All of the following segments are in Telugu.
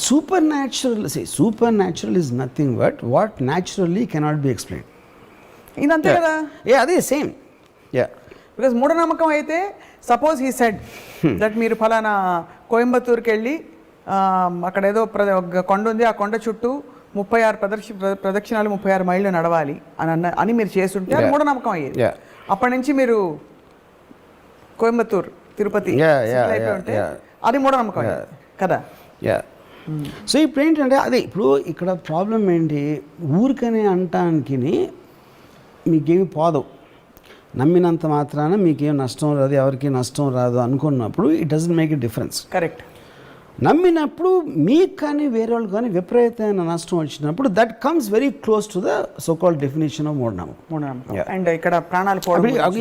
Super natural is nothing but what naturally cannot be explain. ఇదంతే కదా. అదే సేమ్. బికాస్ మూఢనమ్మకం అయితే సపోజ్ హీ సెడ్ దట్ మీరు ఫలానా కోయంబత్తూరుకి వెళ్ళి అక్కడ ఏదో కొండ ఉంది, ఆ కొండ చుట్టూ 36 ప్రదక్షిణాలు 36 మైళ్ళు నడవాలి అని మీరు చేస్తుంటే అది మూఢనమ్మకం అయ్యేది. అప్పటి నుంచి మీరు కోయంబత్తూరు తిరుపతి ఉంటే అది మూఢనమ్మకం కదా. సో ఇప్పుడు ఏంటంటే అదే ఇప్పుడు ఇక్కడ ప్రాబ్లం ఏంటి, ఊరికనే అంటానికి మీకేమి పోదు, నమ్మినంత మాత్రాన మీకేం నష్టం రాదు, ఎవరికి నష్టం రాదు అనుకున్నప్పుడు it doesn't make a difference. Correct. నమ్మినప్పుడు మీకు కానీ వేరే వాళ్ళు కానీ విపరీతమైన నష్టం వచ్చినప్పుడు that comes very close to the so called definition of మూఢనమ్మకం. అండ్ ఇక్కడ ప్రాణాలు పోవడం.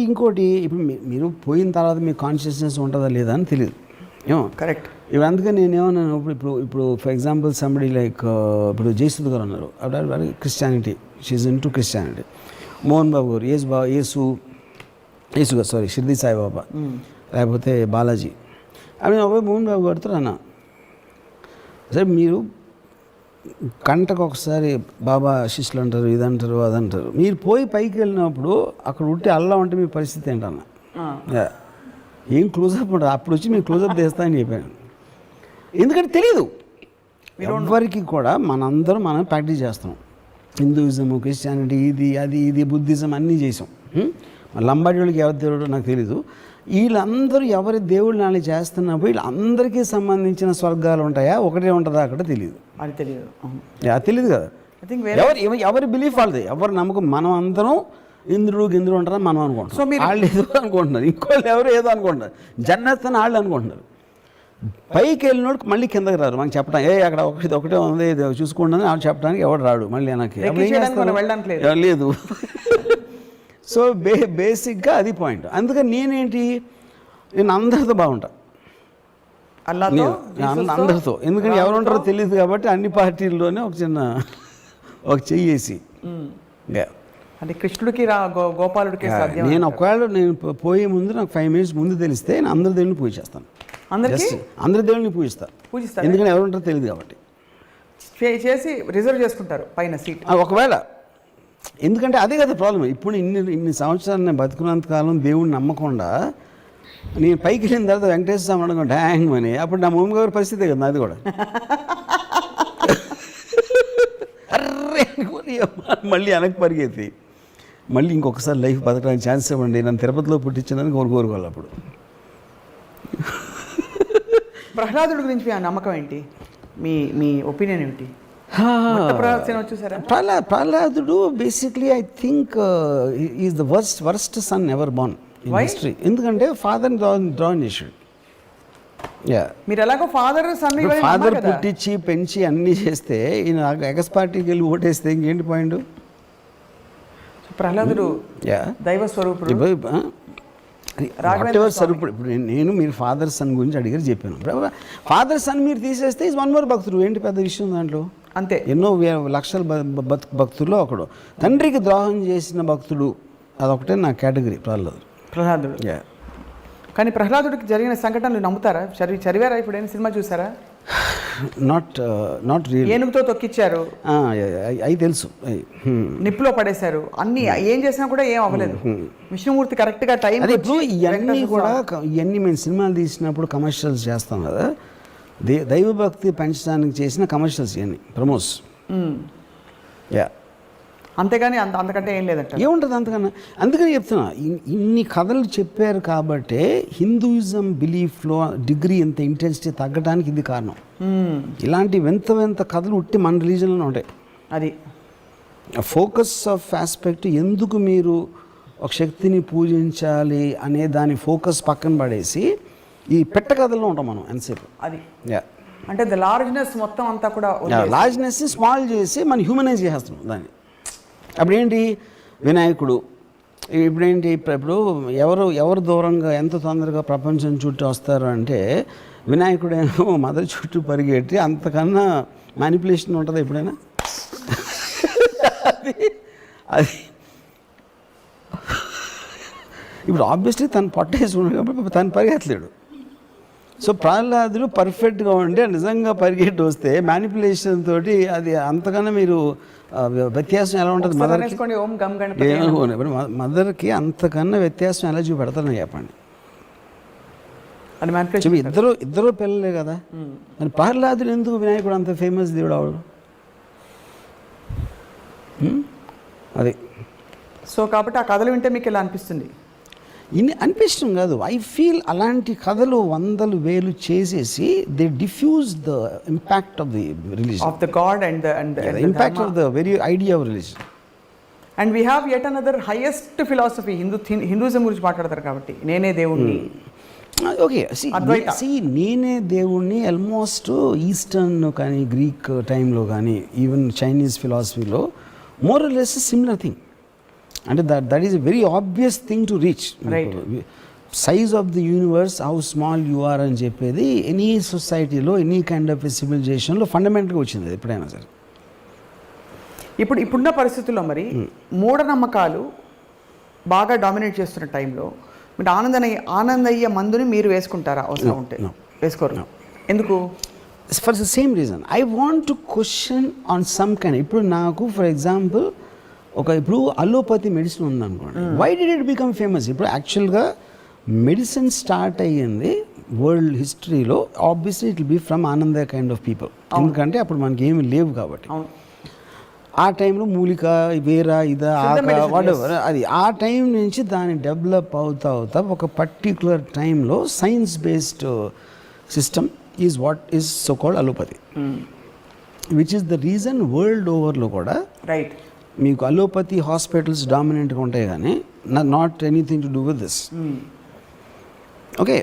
ఇంకోటి ఇప్పుడు మీరు పోయిన తర్వాత మీ కాన్షియస్నెస్ ఉంటుందా లేదా అని తెలియదు ఏమో. కరెక్ట్. ఇప్పుడు అందుకని నేనేమన్నాను, ఇప్పుడు ఫర్ ఎగ్జాంపుల్ సంబడి లైక్ ఇప్పుడు జయసుద్ గారు ఉన్నారు, అప్పుడు Christianity, she's into Christianity. Mohan Babu గారు యేసు గారు సారీ షిర్దీ సాయిబాబా, లేకపోతే బాలాజీ. మోహన్ బాబు గారితో అన్న సరే మీరు గంటకు ఒకసారి బాబా శిష్యులు అంటారు, ఇదంటారు అదంటారు, మీరు పోయి పైకి వెళ్ళినప్పుడు అక్కడ ఉంటే అల్లా ఉంటే మీ పరిస్థితి ఏంటన్నా, ఏం క్లోజప్ ఉంటుంది, అప్పుడు వచ్చి మీరు క్లోజప్ తీస్తామని చెప్పాను. ఎందుకంటే తెలీదు ఎవరికి కూడా, మనం ప్రాక్టీస్ చేస్తాం. హిందూయిజము, క్రిస్టియానిటీ, ఇది బుద్ధిజం అన్నీ చేసాం. లంబాడి వాళ్ళకి ఎవరి దేవుడు నాకు తెలీదు. వీళ్ళందరూ ఎవరి దేవుళ్ళు నాని చేస్తున్నప్పుడు వీళ్ళందరికీ సంబంధించిన స్వర్గాలు ఉంటాయా, ఒకటే ఉంటుందా అక్కడ తెలియదు. అది తెలియదు కదా. ఎవరి బిలీఫ్ వాళ్ళది, ఎవరి నమ్మకం. మనం అందరం ఇంద్రుడు ఉంటారని మనం అనుకుంటాం, వాళ్ళు ఏదో అనుకుంటున్నారు, ఇంకోళ్ళు ఎవరు ఏదో అనుకుంటున్నారు, జన్నత్ అని వాళ్ళు అనుకుంటున్నారు. పైకి వెళ్ళినోడు మళ్ళీ కిందకి రారు, మనకి చెప్పడం అక్కడ ఒకటే ఉంది చూసుకోండి అని వాళ్ళు చెప్పడానికి ఎవడు రాడు మళ్ళీ నాకు లేదు. సో బేసిక్గా అది పాయింట్. అందుకని నేను అందరితో బాగుంటా, అందరితో. ఎందుకంటే ఎవరు ఉంటారో తెలియదు కాబట్టి అన్ని పార్టీల్లోనే ఒక చెయ్యేసి అంటే కృష్ణుడికి గోపాలుడికి నేను ఒకవేళ పోయే ముందు నాకు 5 minutes ముందు తెలిస్తే నేను అందరి దేవుడిని పూజ చేస్తాను, అందరి దేవుడిని పూజిస్తాను. ఎందుకంటే ఎవరు ఉంటారో తెలియదు కాబట్టి చేసి రిజర్వ్ చేసుకుంటారు పైన సీట్ ఒకవేళ. ఎందుకంటే అదే కదా ప్రాబ్లం. ఇప్పుడు ఇన్ని సంవత్సరాలు నేను బతుకున్నంతకాలం దేవుడిని నమ్మకుండా నేను పైకి వెళ్ళిన తర్వాత వెంకటేశ్వర స్వామి అనుకోండి హ్యాంగ్ అని, అప్పుడు నా మమ్మీ గారి పరిస్థితే కదా అది కూడా. అర్రే మళ్ళీ వెనక్కి పరిగెత్తి మళ్ళీ ఇంకొకసారి లైఫ్ బతకడానికి ఛాన్స్ ఇవ్వండి, నన్ను తిరుపతిలో పుట్టించిందని కోరుకోవాలి. అప్పుడు ప్రహ్లాదుడి గురించి ఆ నమ్మకం ఏంటి, మీ ఒపీనియన్ ఏంటి? ప్రహ్లాదుడు basically I think is the worst son ever born in history. ఎందుకంటే ఫాదర్ డ్రాన్ చేసాడు. మీరు ఎలాగో ఫాదర్ పుట్టించి పెంచి అన్నీ చేస్తే ఈయన ఎగస్ పార్టీకి వెళ్ళి ఓటేస్తే ఇంకేంటి పాయింట్? ప్రహ్లాదుడు దైవ స్వరూపుడు, స్వరూపుడు. ఇప్పుడు నేను మీరు ఫాదర్ సన్ గురించి అడిగారు చెప్పాను. ఫాదర్ సన్ మీరు తీసేస్తే ఈజ్ వన్ మోర్ భక్తుడు, ఏంటి పెద్ద విషయం దాంట్లో? అంతే. ఎన్నో లక్షల భక్తుల్లో ఒకడు. తండ్రికి ద్రోహం చేసిన భక్తుడు అదొకటే నా కేటగిరీ ప్రహ్లాదుడు. కానీ ప్రహ్లాదుడికి జరిగిన సంఘటనలు నమ్ముతారా? చదివారా? ఇప్పుడు ఏమైనా సినిమా చూసారా? Not real. ఏనుగుతో తొక్కిచ్చారు, అవి తెలుసు. నిప్పులో పడేశారు, అన్ని ఏం చేసినా కూడా ఏం అవ్వలేదు. విష్ణుమూర్తి కరెక్ట్గా టైం. ఇవన్నీ కూడా ఇవన్నీ మేము సినిమాలు తీసినప్పుడు కమర్షియల్స్ చేస్తాం కదా, దైవభక్తి పెంచడానికి చేసిన కమర్షియల్స్ ఇవన్నీ ప్రమోస్. అంతేగాని అంతకంటే ఏం లేదంట. ఏముంటుంది అంతకన్నా? అందుకని చెప్తున్నా, ఇన్ని కథలు చెప్పారు కాబట్టి హిందూయిజం బిలీఫ్లో డిగ్రీ ఇంత ఇంటెన్సిటీ తగ్గడానికి ఇది కారణం. ఇలాంటి వింత కథలు ఉట్టి మన రిలీజన్లోనే ఉంటాయి. అది ఫోకస్ ఆఫ్ ఆస్పెక్ట్. ఎందుకు మీరు ఒక శక్తిని పూజించాలి అనే దాని ఫోకస్ పక్కన పడేసి ఈ పెట్ట కథల్లో ఉంటాం మనం ఎంతసేపు. అది అంటే ద లార్జ్నెస్ మొత్తం అంతా కూడా లార్జ్నెస్ స్మాల్ చేసి మనం హ్యూమనైజ్ చేస్తున్నాం దాన్ని. అప్పుడేంటి వినాయకుడు, ఇప్పుడేంటి ఇప్పుడు ఎవరు దూరంగా ఎంత తొందరగా ప్రపంచం చుట్టూ వస్తారు అంటే వినాయకుడేమో మదర్ చుట్టూ పరిగెట్టి అంతకన్నా మ్యానిపులేషన్ ఉంటుంది ఎప్పుడైనా? అది ఇప్పుడు ఆబ్వియస్లీ తను పట్టేసుకున్నాడు కాబట్టి తను పరిగెత్తలేడు. సో ప్రహ్లాదుడు పర్ఫెక్ట్గా ఉండి నిజంగా పరిగెట్టి వస్తే మ్యానిపులేషన్ తోటి అది అంతకన్నా మీరు వ్యత్యాసం ఎలా ఉంటుంది మదర్కి? అనేసుకోండి, ఓం గం గణపతి. ఇప్పుడు మదర్కి అంతకన్నా వ్యత్యాసం ఎలా చూపెడతారని చెప్పండి. అది మ్యానిపులేషన్. ఇద్దరు పిల్లలే కదా. మరి ప్రహ్లాదుడు ఎందుకు వినాయకుడు అంత ఫేమస్ దేవుడు అవడు? అది. సో కాబట్టి ఆ కథలు వింటే మీకు ఇలా అనిపిస్తుంది? ఇన్ని అనిపించడం కాదు, ఐ ఫీల్ అలాంటి కథలు 100,000 చేసేసి they diffuse the impact of the religion, of the god and the impact of the very idea of religion. And we have yet another highest philosophy. Hinduism గురించి మాట్లాడతారు కాబట్టి నేనే దేవుణ్ణి. ఓకే, నేనే దేవుణ్ణి ఆల్మోస్ట్ ఈస్టర్న్ కానీ గ్రీక్ టైంలో కానీ ఈవెన్ చైనీస్ ఫిలాసఫీలో more or less similar thing. అంటే that is a very obvious thing to reach. Size of the universe, how small you are అని చెప్పేది ఎనీ సొసైటీలో, ఎనీ కైండ్ ఆఫ్ సివిలైజేషన్లో ఫండమెంటల్గా వచ్చింది ఎప్పుడైనా సరే. ఇప్పుడున్న పరిస్థితుల్లో మరి మూఢనమ్మకాలు బాగా డామినేట్ చేస్తున్న టైంలో మీరు ఆనందయ్య మందుని మీరు వేసుకుంటారా? అవసరం ఉంటే వేసుకోరు. ఎందుకు? For the same reason, I want to question on some kind. ఇప్పుడు నాకు ఫర్ ఎగ్జాంపుల్ ఇప్పుడు అలోపతి మెడిసిన్ ఉందనుకోండి, why did it become famous? ఇప్పుడు యాక్చువల్గా మెడిసిన్ స్టార్ట్ అయ్యింది వరల్డ్ హిస్టరీలో, obviously it will be from Anandayya kind of people. ఎందుకంటే అప్పుడు మనకి ఏమి లేవు కాబట్టి. ఆ టైంలో మూలిక, వేర, ఇదా, ఆక, వాటెవర్, అది ఆ టైం నుంచి దాన్ని డెవలప్ అవుతా ఒక పర్టిక్యులర్ టైంలో science based system is what is so called allopathy, which is the reason world ఓవర్లో కూడా రైట్ మీకు అలోపతి హాస్పిటల్స్ డామినెంట్గా ఉంటాయి కానీ not anything to do with this. Okay,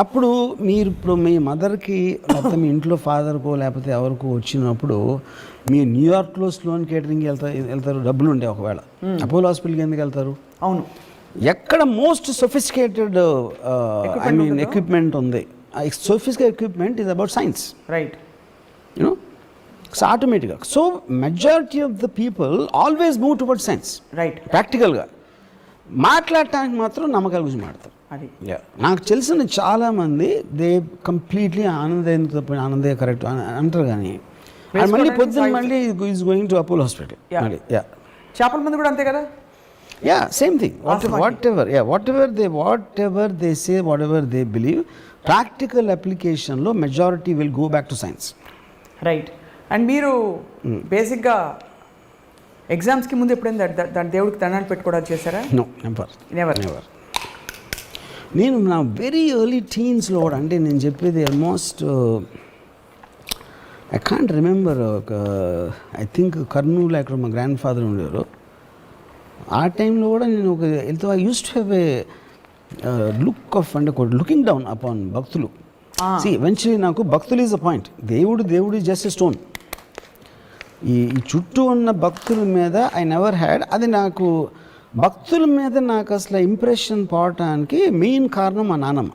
అప్పుడు మీరు ఇప్పుడు మీ మదర్కి లేకపోతే మీ ఇంట్లో ఫాదర్కో లేకపోతే ఎవరికో వచ్చినప్పుడు మీరు న్యూయార్క్లో స్లోన్ కేటరింగ్కి వెళ్తారు, డబ్బులు ఉంటాయి. ఒకవేళ అపోలో హాస్పిటల్కి ఎందుకు వెళ్తారు? అవును, ఎక్కడ most sophisticated I mean equipment ఉంది. Sophisticated equipment is about science, right? You, know ఆటోమేటిక్గా. So majority of the people always move toward science, right? ప్రాక్టికల్గా మాట్లాడటానికి మాత్రం నమ్మకాల గురించి మాట్లాడతారు. అది నాకు తెలిసిన చాలామంది దే కంప్లీట్లీ ఆనందయ్య కరెక్ట్ అంటారు, కానీ మళ్ళీ పొద్దున్న మళ్ళీ is going to Apollo hospital. చేపల మంది కూడా అంతే కదా. Same thing. Whatever they say, whatever they believe, practical అప్లికేషన్లో majority will go back to science, right? And మీరు బేసిక్గా ఎగ్జామ్స్కి ముందు ఎప్పుడైనా దాని దేవుడికి దండాలు పెట్టుకోవడం చేశారా? No, never. నేను నా వెరీ ఎర్లీ టీన్స్లో కూడా, అంటే నేను చెప్పేది almost I can't remember, I think Kurnool అక్కడ మా గ్రాండ్ ఫాదర్ ఉండేవారు. ఆ టైంలో కూడా నేను I use to have a look of, అంటే లుకింగ్ డౌన్ అపాన్ భక్తులు. ఎవెన్చువలీ నాకు భక్తులు ఈజ్ అ పాయింట్, దేవుడు ఈజ్ జస్ట్ ఎ స్టోన్. ఈ చుట్టూ ఉన్న భక్తుల మీద ఐ నెవర్ హ్యాడ్, అది నాకు భక్తుల మీద నాకు అసలు ఇంప్రెషన్ పోవటానికి మెయిన్ కారణం మా నాన్నమ్మ.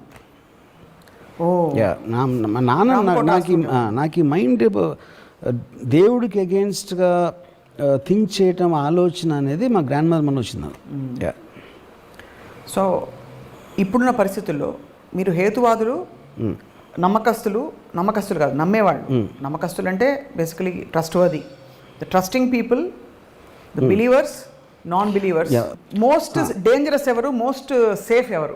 మా నాన్న నాకు ఈ మైండ్ దేవుడికి అగేన్స్ట్గా థింక్ చేయటం, ఆలోచన అనేది మా గ్రాండ్ మదర్ మన వచ్చింది. సో ఇప్పుడున్న పరిస్థితుల్లో మీరు హేతువాదులు, నమ్మకస్తులు కాదు, నమ్మేవాళ్ళు. నమ్మకస్తులు అంటే basically trustworthy, the trusting people, the believers, non believers. Most dangerous ఎవరు, మోస్ట్ సేఫ్ ఎవరు?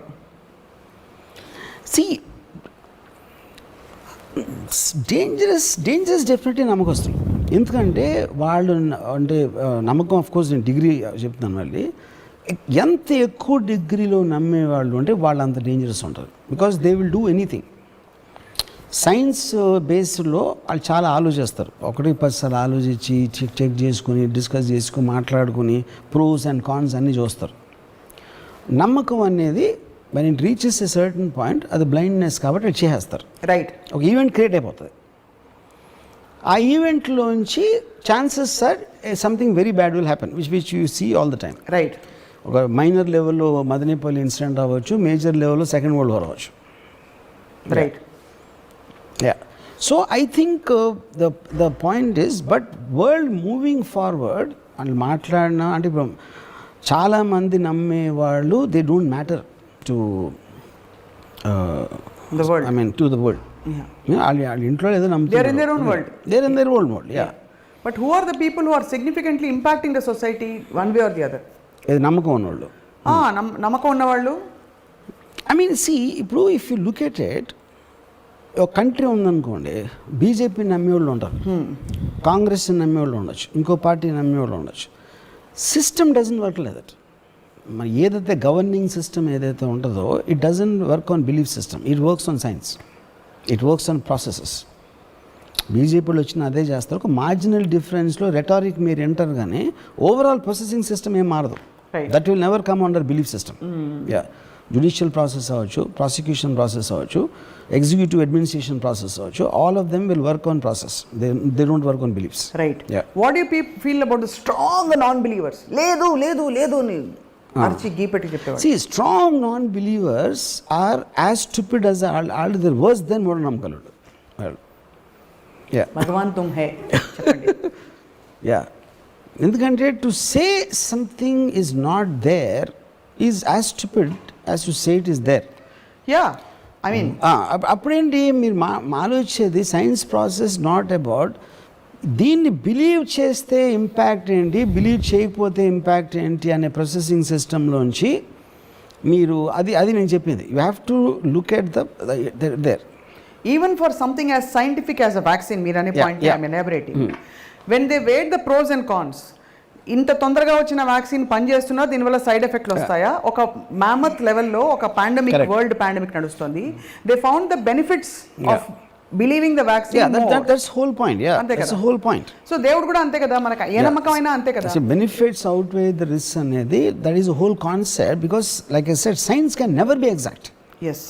డేంజరస్ డెఫినెట్లీ నమ్మకస్తులు. ఎందుకంటే వాళ్ళు అంటే నమ్మకం, ఆఫ్ కోర్స్ నేను డిగ్రీ చెప్తున్నాను మళ్ళీ, ఎంత ఎక్కువ డిగ్రీలో నమ్మేవాళ్ళు అంటే వాళ్ళు అంత డేంజరస్ ఉంటారు. Because they will do anything. Science బేస్డ్లో వాళ్ళు చాలా ఆలోచిస్తారు, 1-10 సార్లు ఆలోచించి చెక్ చేసుకుని, డిస్కస్ చేసుకుని, మాట్లాడుకుని, ప్రోస్ అండ్ కాన్స్ అన్నీ చూస్తారు. నమ్మకం అనేది when it reaches a certain point, అది బ్లైండ్నెస్ కాబట్టి అది చేసేస్తారు, రైట్? ఒక ఈవెంట్ క్రియేట్ అయిపోతుంది. ఆ ఈవెంట్లోంచి chances are something very bad will happen, which you see all the time, right? ఒక మైనర్ లెవెల్లో మదనపల్లి ఇన్సిడెంట్ అవ్వచ్చు, మేజర్ లెవెల్లో సెకండ్ వరల్డ్ వార్ అవ్వచ్చు, right? So I think the point is, but world moving forward అని మాట్లాడినా అంటే ఇప్పుడు చాలామంది నమ్మేవాళ్ళు they don't matter to The world. I mean, to the world. వాళ్ళ ఇంట్లో ఏదో నమ్ముతారు. They are in their own world. They are in their own world, yeah. But who are the people who are significantly impacting the society one way or the other? ఏది నమ్మకం ఉన్నవాళ్ళు. నమ్మకం ఉన్నవాళ్ళు. I mean, see, ఇప్పుడు if you look at it, ఒక కంట్రీ ఉందనుకోండి, బీజేపీ నమ్మేవాళ్ళు ఉంటారు, కాంగ్రెస్ నమ్మేవాళ్ళు ఉండొచ్చు, ఇంకో పార్టీ నమ్మేవాళ్ళు ఉండొచ్చు. System doesn't work like that. మరి ఏదైతే గవర్నింగ్ సిస్టమ్ ఏదైతే ఉంటుందో it doesn't work on belief system, it works on science, it works on processes. బీజేపీలో వచ్చిన అదే చేస్తారు. ఒక మార్జినల్ డిఫరెన్స్లో రెటారిక్ మీరు ఎంటర్ కానీ ఓవరాల్ ప్రాసెసింగ్ సిస్టమ్ ఏం మారదు. That will never come under belief system. Yeah, judicial process అవ్వచ్చు, ప్రాసిక్యూషన్ ప్రాసెస్ అవ్వచ్చు, ఎగ్జిక్యూటివ్ అడ్మినిస్ట్రేషన్ ప్రాసెస్ అవ్వచ్చు, all of them will work on process. They don't work on beliefs. Right. What you feel about the strong non believers? లేదు లేదు లేదు అని అర్చి గీపెట్టి చెప్పేవాడు. See, strong non-believers are as stupid as all the worse than మూఢనమ్మకాలు. Yeah. భగవాన్ తుమ్ హై చెప్పండి. Yeah. ఎందుకంటే to say something is not there is as stupid as to say it is there. Yeah, I mean అప్పుడేంటి మీరు ఆలోచించేది సైన్స్ ప్రాసెస్ నాట్ అబౌట్ దీన్ని బిలీవ్ చేస్తే ఇంపాక్ట్ ఏంటి, బిలీవ్ చేయకపోతే ఇంపాక్ట్ ఏంటి అనే ప్రాసెసింగ్ సిస్టంలోంచి మీరు అది నేను చెప్పింది. You have to look at there. Even for something as scientific as a vaccine, మీరు అనే point I'm elaborating. When they weigh the pros and cons, ఇంత తొందరగా వచ్చిన వ్యాక్సిన్ పనిచేస్తున్నా దీనివల్ల సైడ్ ఎఫెక్ట్లు వస్తాయా? ఒక మ్యామత్ లెవెల్లో ఒక పాండమిక్, వరల్డ్ పాండమిక్ నడుస్తుంది. They found the benefits of believing the vaccine. That's whole point. Yeah, that's the whole point. So దేవుడు కూడా అంతే కదా, మనకు ఏ నమ్మకం అయినా అంతే కదా. So benefits outweigh the risk అనేది that is the whole concept. Because like I said, science can never be exact. Yes.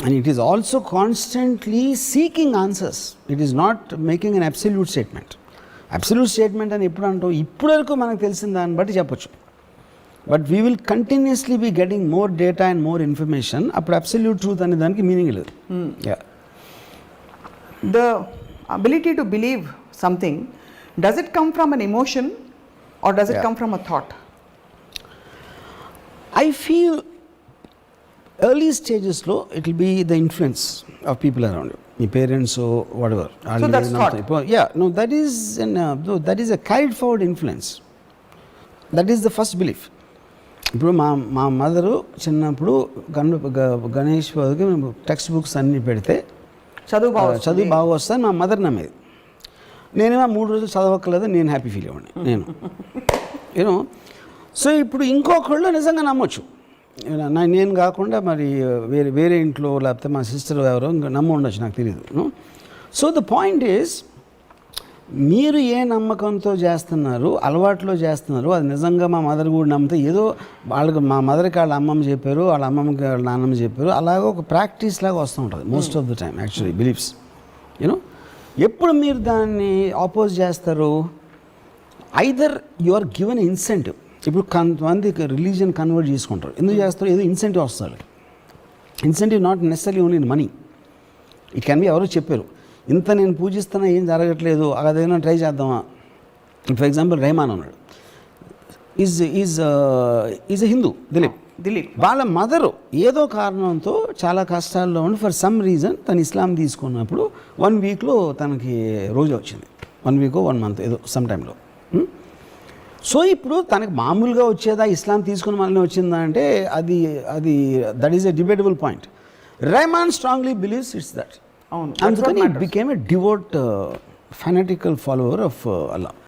And it is also constantly seeking answers. It is not making an absolute statement. Absolute statement అని ఎప్పుడు అంటాం, ఇప్పటి వరకు మనకు తెలిసిన దాన్ని బట్టి చెప్పొచ్చు. But we will continuously be getting more data and more information. అప్పుడు అబ్సల్యూట్ ట్రూత్ అనే దానికి మీనింగ్ లేదు. The ability to believe something, does it come from an emotion or does it come from a thought? I feel early స్టేజెస్లో it will be the influence of people around you, మీ parents whatever. That is a carried forward influence. That is the first belief. ఇప్పుడు మా మదరు చిన్నప్పుడు గణేష్ బాబుకి టెక్స్ట్ బుక్స్ అన్నీ పెడితే చదువు బాగా వస్తాను మా మదర్ నమ్మేది. నేనేమో 3 రోజులు చదవక్కర్లేదు, నేను హ్యాపీ ఫీల్ అవ్వండి నేను యూనో. సో ఇప్పుడు ఇంకొకళ్ళు నిజంగా నమ్మొచ్చు, నేను కాకుండా మరి వేరే ఇంట్లో లేకపోతే మా సిస్టర్ ఎవరో నమ్మ ఉండొచ్చు, నాకు తెలియదు. సో ద పాయింట్ ఈజ్, మీరు ఏ నమ్మకంతో చేస్తున్నారు, అలవాట్లో చేస్తున్నారు, అది నిజంగా మా మదర్ కూడా నమ్మితే ఏదో వాళ్ళకి, మా మదర్కి వాళ్ళ అమ్మమ్మ చెప్పారు, వాళ్ళ అమ్మమ్మకి వాళ్ళ నాన్నమ్మ చెప్పారు, అలాగే ఒక ప్రాక్టీస్ లాగా వస్తూ ఉంటుంది most of the time actually beliefs. You know, ఎప్పుడు మీరు దాన్ని ఆపోజ్ చేస్తారు, either you are given incentive. ఇప్పుడు కొంతమంది రిలీజియన్ కన్వర్ట్ చేసుకుంటారు, ఎందుకు చేస్తారు? ఏదో ఇన్సెంటివ్ వస్తుంది. Incentive not necessary only in money. It can be ఎవరో చెప్పారు, ఇంత నేను పూజిస్తున్నా ఏం జరగట్లేదు, అదేదైనా ట్రై చేద్దామా. ఫర్ ఎగ్జాంపుల్ రెహమాన్ ఉన్నాడు, ఈజ్ ఎ హిందూ, దిలీప్. వాళ్ళ మదరు ఏదో కారణంతో చాలా కష్టాల్లో ఉండి ఫర్ సమ్ రీజన్ తను ఇస్లాం తీసుకున్నప్పుడు 1 వీక్లో తనకి రోజు వచ్చింది, 1 వీక్ 1 మంత్ ఏదో సమ్ టైంలో. సో ఇప్పుడు తనకి మామూలుగా వచ్చేదా, ఇస్లాం తీసుకున్న మళ్ళీ వచ్చిందా అంటే అది that is a debatable point. Rahman strongly believes it's that. అందుకని it became a devout fanatical follower of Allah.